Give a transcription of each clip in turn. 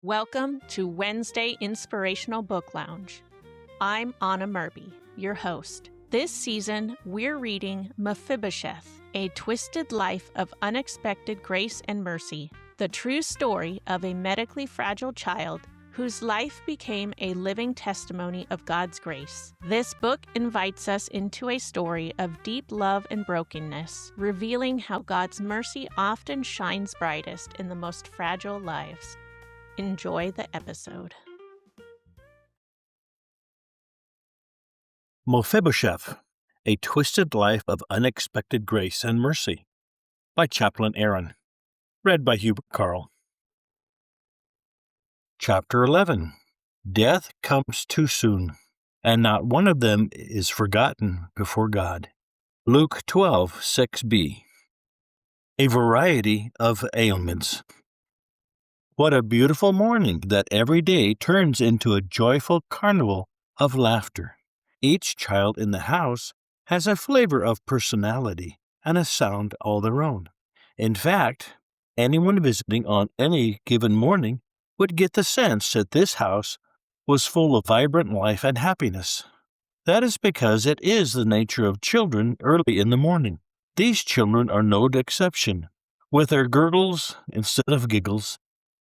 Welcome to Wednesday Inspirational Book Lounge. I'm Anna Murby, your host. This season, we're reading Mephibosheth, A Twisted Life of Unexpected Grace and Mercy, the true story of a medically fragile child whose life became a living testimony of God's grace. This book invites us into a story of deep love and brokenness, revealing how God's mercy often shines brightest in the most fragile lives. Enjoy the episode. Mephibosheth, A Twisted Life of Unexpected Grace and Mercy, by Chaplain Aaron. Read by Hubert Carl. Chapter 11. Death Comes Too Soon, and Not One of Them is Forgotten Before God. Luke 12:6b. A Variety of Ailments. What a beautiful morning that every day turns into a joyful carnival of laughter. Each child in the house has a flavor of personality and a sound all their own. In fact, anyone visiting on any given morning would get the sense that this house was full of vibrant life and happiness. That is because it is the nature of children early in the morning. These children are no exception. With their gurgles instead of giggles,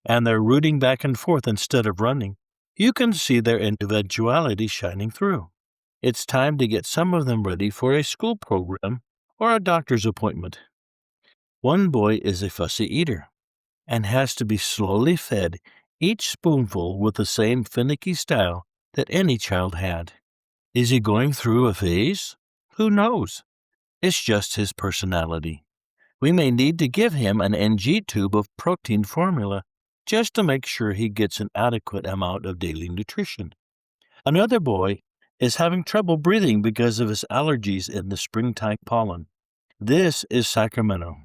and their rooting back and forth instead of running, you can see their individuality shining through. It's time to get some of them ready for a school program or a doctor's appointment. One boy is a fussy eater and has to be slowly fed each spoonful with the same finicky style that any child had. Is he going through a phase? Who knows? It's just his personality. We may need to give him an NG tube of protein formula just to make sure he gets an adequate amount of daily nutrition. Another boy is having trouble breathing because of his allergies in the springtime pollen. This is Sacramento.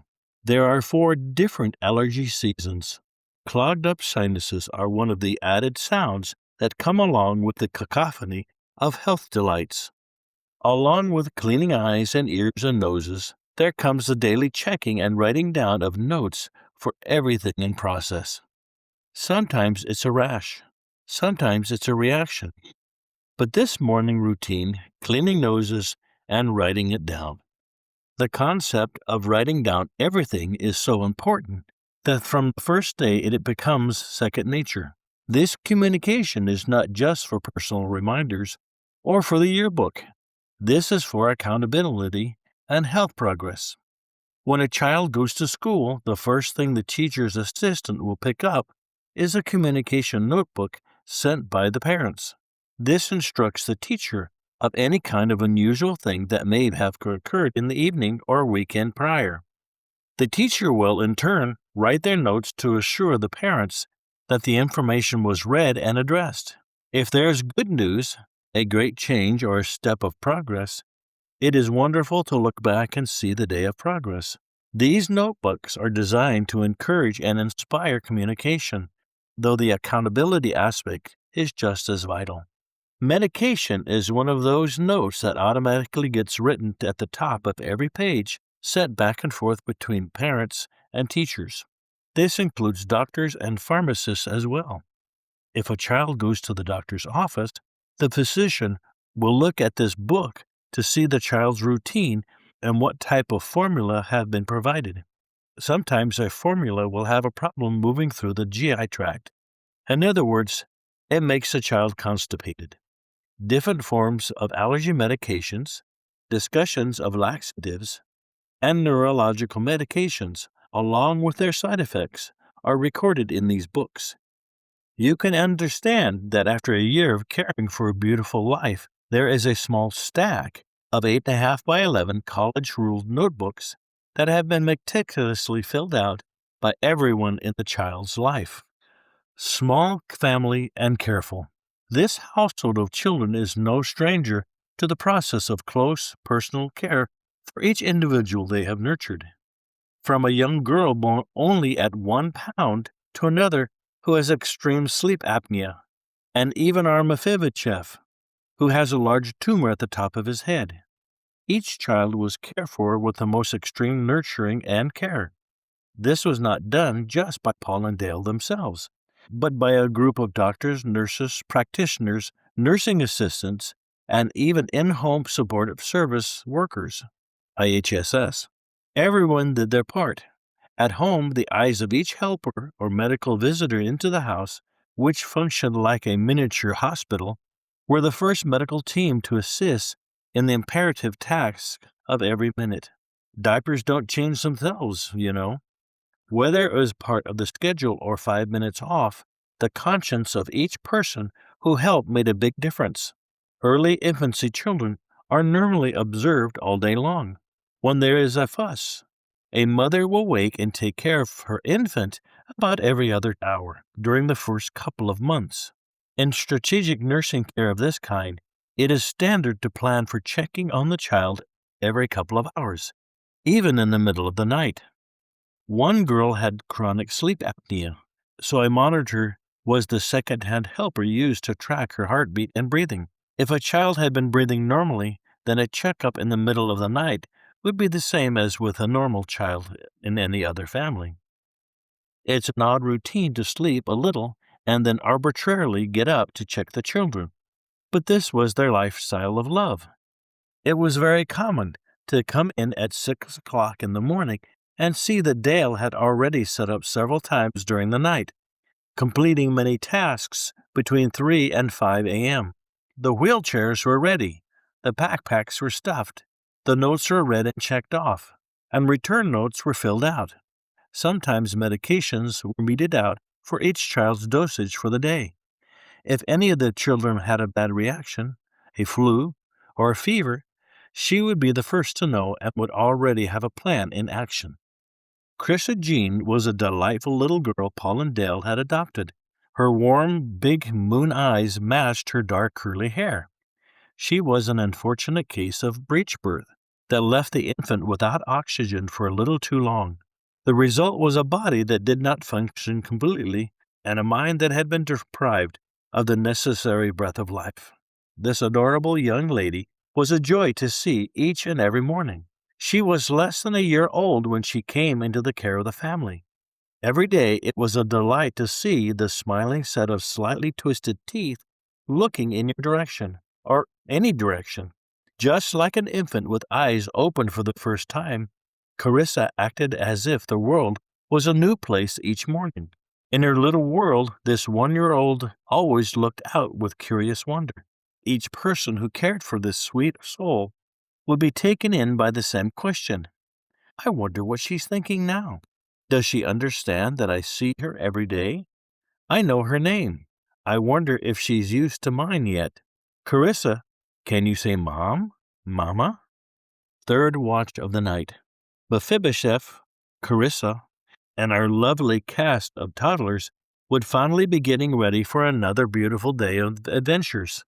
There are 4 different allergy seasons. Clogged up sinuses are one of the added sounds that come along with the cacophony of health delights. Along with cleaning eyes and ears and noses, there comes the daily checking and writing down of notes for everything in process. Sometimes it's a rash. Sometimes it's a reaction. But this morning routine, cleaning noses and writing it down. The concept of writing down everything is so important that from the first day it becomes second nature. This communication is not just for personal reminders or for the yearbook. This is for accountability and health progress. When a child goes to school, the first thing the teacher's assistant will pick up is a communication notebook sent by the parents. This instructs the teacher of any kind of unusual thing that may have occurred in the evening or weekend prior. The teacher will, in turn, write their notes to assure the parents that the information was read and addressed. If there's good news, a great change or a step of progress, it is wonderful to look back and see the day of progress. These notebooks are designed to encourage and inspire communication, though the accountability aspect is just as vital. Medication is one of those notes that automatically gets written at the top of every page, sent back and forth between parents and teachers. This includes doctors and pharmacists as well. If a child goes to the doctor's office, the physician will look at this book to see the child's routine and what type of formula have been provided. Sometimes a formula will have a problem moving through the GI tract. In other words, it makes the child constipated. Different forms of allergy medications, discussions of laxatives, and neurological medications, along with their side effects, are recorded in these books. You can understand that after a year of caring for a beautiful life, there is a small stack of 8.5 by 11 college-ruled notebooks that have been meticulously filled out by everyone in the child's life. Small, family, and careful. This household of children is no stranger to the process of close, personal care for each individual they have nurtured. From a young girl born only at 1 pound to another who has extreme sleep apnea, and even our Mephibosheth, who has a large tumor at the top of his head. Each child was cared for with the most extreme nurturing and care. This was not done just by Paul and Dale themselves, but by a group of doctors, nurses, practitioners, nursing assistants, and even in-home supportive service workers, IHSS. Everyone did their part. At home, the eyes of each helper or medical visitor into the house, which functioned like a miniature hospital, were the first medical team to assist in the imperative task of every minute. Diapers don't change themselves, you know. Whether it was part of the schedule or 5 minutes off, the conscience of each person who helped made a big difference. Early infancy children are normally observed all day long. When there is a fuss, a mother will wake and take care of her infant about every other hour during the first couple of months. In strategic nursing care of this kind, it is standard to plan for checking on the child every couple of hours, even in the middle of the night. One girl had chronic sleep apnea, so a monitor was the second-hand helper used to track her heartbeat and breathing. If a child had been breathing normally, then a checkup in the middle of the night would be the same as with a normal child in any other family. It's an odd routine to sleep a little and then arbitrarily get up to check the children, but this was their lifestyle of love. It was very common to come in at 6 o'clock in the morning and see that Dale had already set up several times during the night, completing many tasks between 3 and 5 a.m. The wheelchairs were ready, the backpacks were stuffed, the notes were read and checked off, and return notes were filled out. Sometimes medications were meted out for each child's dosage for the day. If any of the children had a bad reaction, a flu, or a fever, she would be the first to know and would already have a plan in action. Chrissa Jean was a delightful little girl Paul and Dale had adopted. Her warm, big moon eyes matched her dark curly hair. She was an unfortunate case of breech birth that left the infant without oxygen for a little too long. The result was a body that did not function completely and a mind that had been deprived of the necessary breath of life. This adorable young lady was a joy to see each and every morning. She was less than a year old when she came into the care of the family. Every day it was a delight to see the smiling set of slightly twisted teeth looking in your direction, or any direction. Just like an infant with eyes open for the first time, Carissa acted as if the world was a new place each morning. In her little world, this 1-year-old always looked out with curious wonder. Each person who cared for this sweet soul would be taken in by the same question. I wonder what she's thinking now. Does she understand that I see her every day? I know her name. I wonder if she's used to mine yet. Carissa, can you say Mom? Mama? Third watch of the night. Mephibosheth, Carissa, and our lovely cast of toddlers would finally be getting ready for another beautiful day of adventures.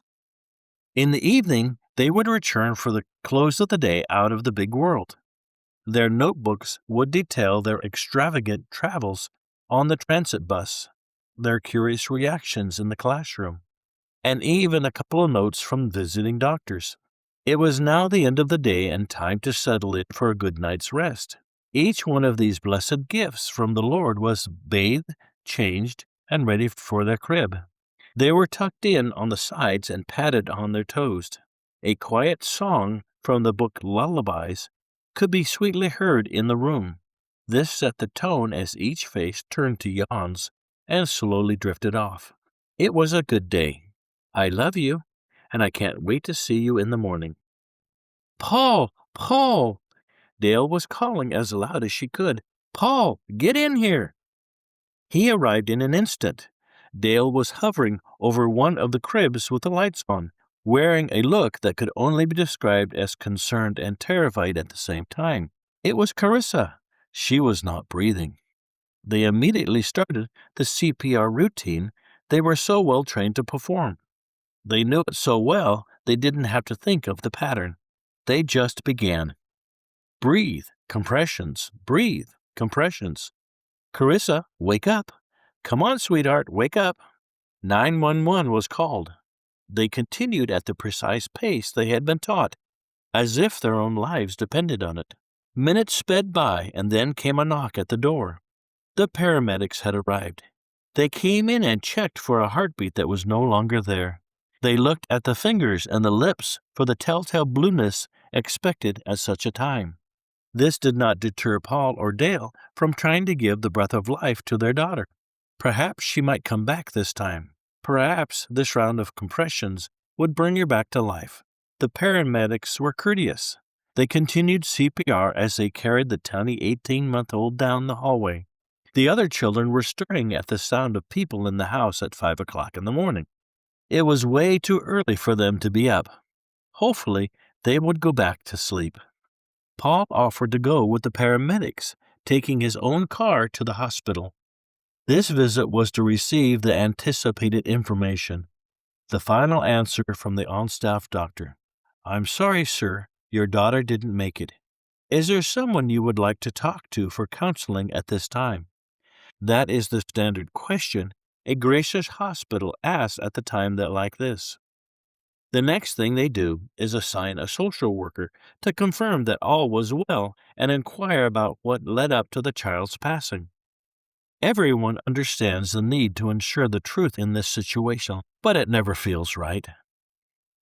In the evening, they would return for the close of the day out of the big world. Their notebooks would detail their extravagant travels on the transit bus, their curious reactions in the classroom, and even a couple of notes from visiting doctors. It was now the end of the day and time to settle in for a good night's rest. Each one of these blessed gifts from the Lord was bathed, changed, and ready for their crib. They were tucked in on the sides and patted on their toes. A quiet song from the book Lullabies could be sweetly heard in the room. This set the tone as each face turned to yawns and slowly drifted off. It was a good day. I love you, and I can't wait to see you in the morning. Paul! Paul! Dale was calling as loud as she could. Paul, get in here! He arrived in an instant. Dale was hovering over one of the cribs with the lights on, wearing a look that could only be described as concerned and terrified at the same time. It was Carissa. She was not breathing. They immediately started the CPR routine they were so well trained to perform. They knew it so well they didn't have to think of the pattern. They just began. Breathe, compressions, breathe, compressions. Carissa, wake up. Come on, sweetheart, wake up. 911 was called. They continued at the precise pace they had been taught, as if their own lives depended on it. Minutes sped by, and then came a knock at the door. The paramedics had arrived. They came in and checked for a heartbeat that was no longer there. They looked at the fingers and the lips for the telltale blueness expected at such a time. This did not deter Paul or Dale from trying to give the breath of life to their daughter. Perhaps she might come back this time. Perhaps this round of compressions would bring her back to life. The paramedics were courteous. They continued CPR as they carried the tiny 18-month-old down the hallway. The other children were stirring at the sound of people in the house at 5 o'clock in the morning. It was way too early for them to be up. Hopefully, they would go back to sleep. Paul offered to go with the paramedics, taking his own car to the hospital. This visit was to receive the anticipated information, the final answer from the on-staff doctor. "I'm sorry, sir, your daughter didn't make it. Is there someone you would like to talk to for counseling at this time?" That is the standard question a gracious hospital asks at the time like this. The next thing they do is assign a social worker to confirm that all was well and inquire about what led up to the child's passing. Everyone understands the need to ensure the truth in this situation, but it never feels right.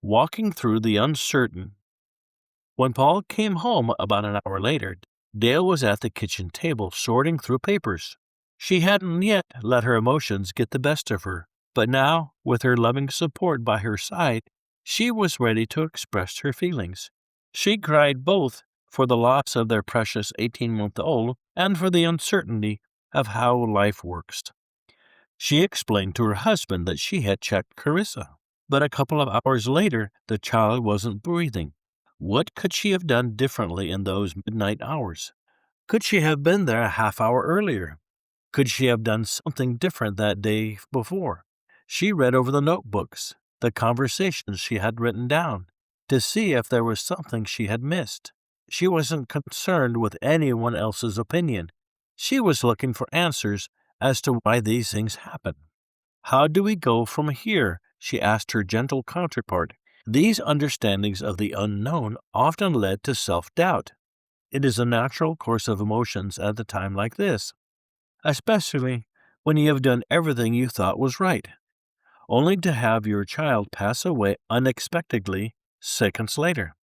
Walking through the uncertain. When Paul came home about an hour later, Dale was at the kitchen table sorting through papers. She hadn't yet let her emotions get the best of her, but now, with her loving support by her side, she was ready to express her feelings. She cried both for the loss of their precious 18-month-old and for the uncertainty of how life works. She explained to her husband that she had checked Carissa, but a couple of hours later the child wasn't breathing. What could she have done differently in those midnight hours? Could she have been there a half hour earlier? Could she have done something different that day before? She read over the notebooks, the conversations she had written down, to see if there was something she had missed. She wasn't concerned with anyone else's opinion. She was looking for answers as to why these things happen. "How do we go from here?" she asked her gentle counterpart. These understandings of the unknown often led to self-doubt. It is a natural course of emotions at a time like this, especially when you have done everything you thought was right, only to have your child pass away unexpectedly seconds later.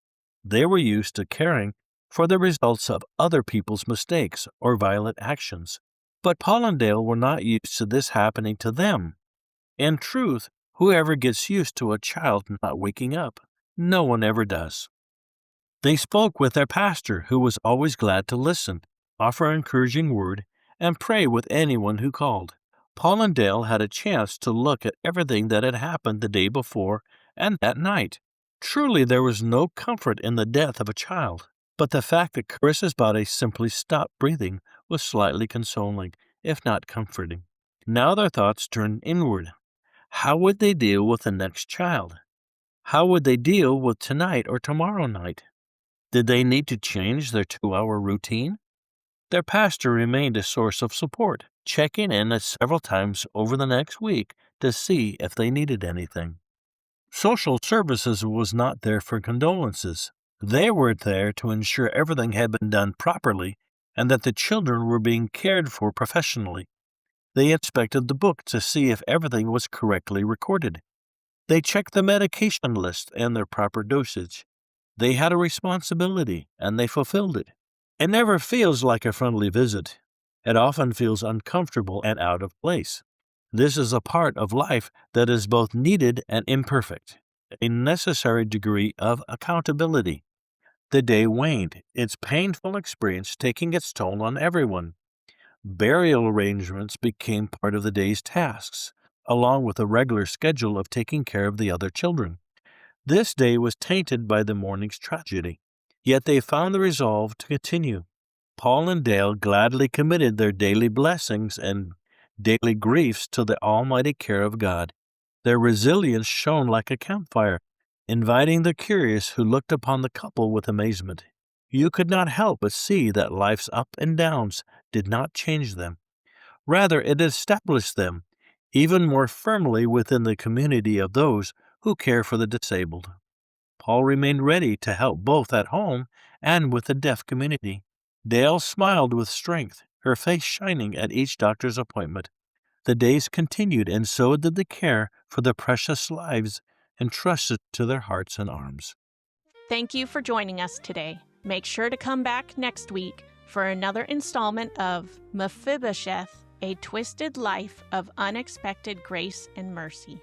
They were used to caring for the results of other people's mistakes or violent actions, but Paul and Dale were not used to this happening to them. In truth, whoever gets used to a child not waking up? No one ever does. They spoke with their pastor, who was always glad to listen, offer an encouraging word, and pray with anyone who called. Paul and Dale had a chance to look at everything that had happened the day before and that night. Truly, there was no comfort in the death of a child, but the fact that Carissa's body simply stopped breathing was slightly consoling, if not comforting. Now their thoughts turned inward. How would they deal with the next child? How would they deal with tonight or tomorrow night? Did they need to change their 2-hour routine? Their pastor remained a source of support, checking in several times over the next week to see if they needed anything. Social services was not there for condolences. They were there to ensure everything had been done properly and that the children were being cared for professionally. They inspected the book to see if everything was correctly recorded. They checked the medication list and their proper dosage. They had a responsibility, and they fulfilled it. It never feels like a friendly visit. It often feels uncomfortable and out of place. This is a part of life that is both needed and imperfect, a necessary degree of accountability. The day waned, its painful experience taking its toll on everyone. Burial arrangements became part of the day's tasks, along with a regular schedule of taking care of the other children. This day was tainted by the morning's tragedy, yet they found the resolve to continue. Paul and Dale gladly committed their daily blessings and daily griefs to the almighty care of God. Their resilience shone like a campfire, inviting the curious who looked upon the couple with amazement. You could not help but see that life's up and downs did not change them. Rather, it established them even more firmly within the community of those who care for the disabled. Paul remained ready to help both at home and with the deaf community. Dale smiled with strength, her face shining at each doctor's appointment. The days continued, and so did the care for the precious lives entrusted to their hearts and arms. Thank you for joining us today. Make sure to come back next week for another installment of Mephibosheth, A Twisted Life of Unexpected Grace and Mercy.